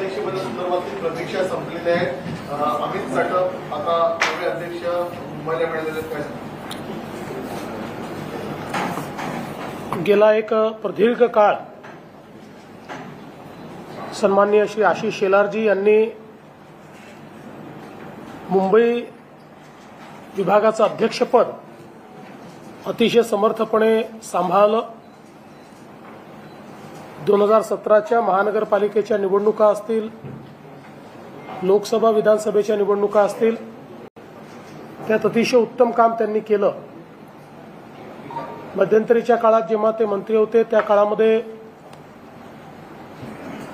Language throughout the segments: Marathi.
अध्यक्षपदासंदर्भातील प्रतीक्षा संपलेली आहे. अमित साटम आता नवे अध्यक्ष मुंबईला मिळालेले काय? गेला एक प्रदीर्घ काळ सन्माननीय श्री आशिष शेलारजी यांनी मुंबई विभागाचं अध्यक्षपद अतिशय समर्थपणे सांभाळलं. 2017च्या महानगरपालिकेच्या निवडणुका असतील, लोकसभा विधानसभेच्या निवडणुका असतील, त्यात अतिशय उत्तम काम त्यांनी केलं. मध्यंतरीच्या काळात जेव्हा ते मंत्री होते त्या काळामध्ये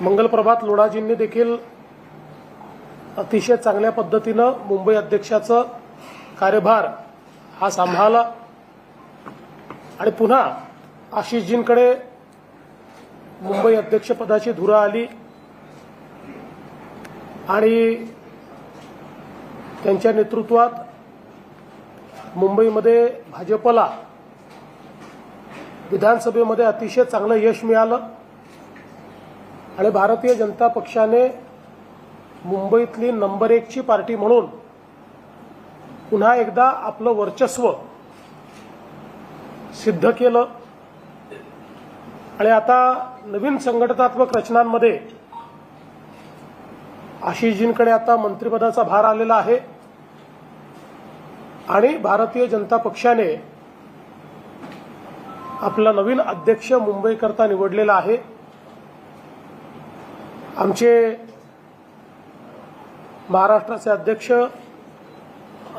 मंगलप्रभात लोढाजींनी देखील अतिशय चांगल्या पद्धतीनं मुंबई अध्यक्षाचं कार्यभार हा सांभाळला आणि पुन्हा आशिषजींकडे मुंबई अध्यक्षपदाची धुरा आली आणि त्यांच्या नेतृत्वात मुंबईमध्ये भाजपला विधानसभेमध्ये अतिशय चांगलं यश मिळालं आणि भारतीय जनता पक्षाने मुंबईतली नंबर 1 ची पार्टी म्हणून पुन्हा एकदा आपलं वर्चस्व सिद्ध केलं. आणि आता नवीन संघटनात्मक रचनांमध्ये आशिषजींकडे आता मंत्रिपदाचा भार आलेला आहे आणि भारतीय जनता पक्षाने आपला नवीन अध्यक्ष मुंबईकरता निवडलेला आहे. आमचे महाराष्ट्राचे अध्यक्ष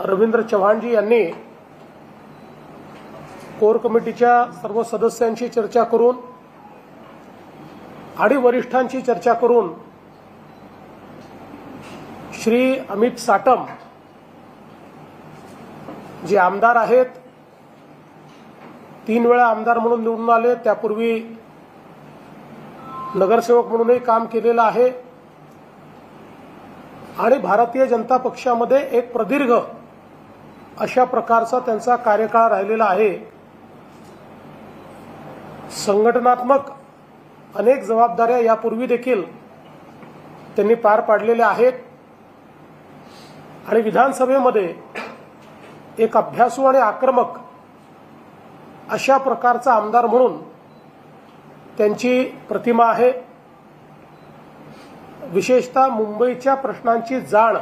रवींद्र चव्हाणजी यांनी कोर कमिटीच्या सर्व सदस्यांशी चर्चा करून आणि वरिष्ठांची चर्चा करून श्री अमित साटम जे आमदार आहेत, 3 वेळा आमदार म्हणून निवडून आले, त्यापूर्वी नगरसेवक म्हणूनही काम केलेलं आहे आणि भारतीय जनता पक्षामध्ये एक प्रदीर्घ अशा प्रकारचा त्यांचा कार्यकाळ राहिलेला आहे. संघटनात्मक अनेक जबाबदाऱ्या यापूर्वी देखील त्यांनी पार पाडलेल्या आहेत आणि विधानसभेमध्ये एक अभ्यासू आणि आक्रमक अशा प्रकारचा आमदार म्हणून त्यांची प्रतिमा आहे. विशेषतः मुंबईच्या प्रश्नांची जाण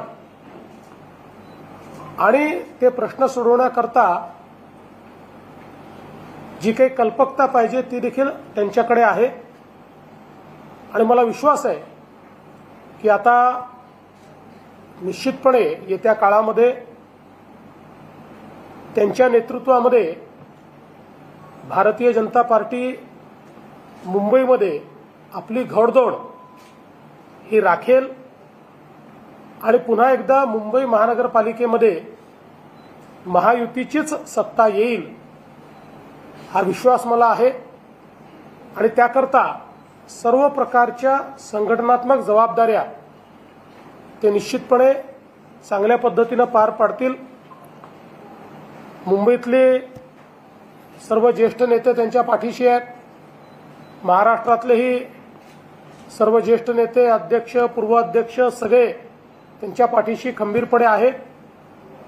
आणि ते प्रश्न सोडवण्याकरता जी काही कल्पकता पाहिजे ती देखील त्यांच्याकडे आहे आणि मला विश्वास आहे की आता निश्चितपणे येत्या काळामध्ये त्यांच्या नेतृत्वामध्ये भारतीय जनता पार्टी मुंबईमध्ये आपली घोडदौड ही राखेल आणि पुन्हा एकदा मुंबई महानगरपालिकेमध्ये महायुतीचीच सत्ता येईल हा विश्वास मला आहे. आणि त्याकरता सर्व प्रकारच्या संघटनात्मक जबाबदाऱ्या ते निश्चितपणे चांगल्या पद्धतीनं पार पाडतील. मुंबईतले सर्व ज्येष्ठ नेते त्यांच्या पाठीशी आहेत. महाराष्ट्रातलेही सर्व ज्येष्ठ नेते, अध्यक्ष, पूर्व अध्यक्ष सगळे त्यांच्या पाठीशी खंबीरपणे आहेत.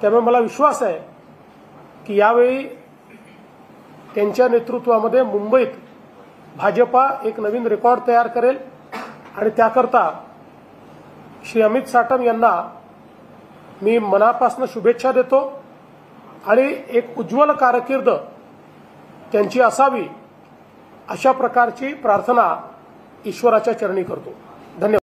त्यामुळे मला विश्वास आहे की यावेळी त्यांच्या नेतृत्वामध्ये मुंबईत भाजपा एक नवीन रेकॉर्ड तयार करेल आणि त्याकरता श्री अमित साटम यांना मी मनापासून शुभेच्छा देतो आणि एक उज्ज्वल कारकीर्द त्यांची असावी अशा प्रकारची प्रार्थना ईश्वराच्या चरणी करतो. धन्यवाद.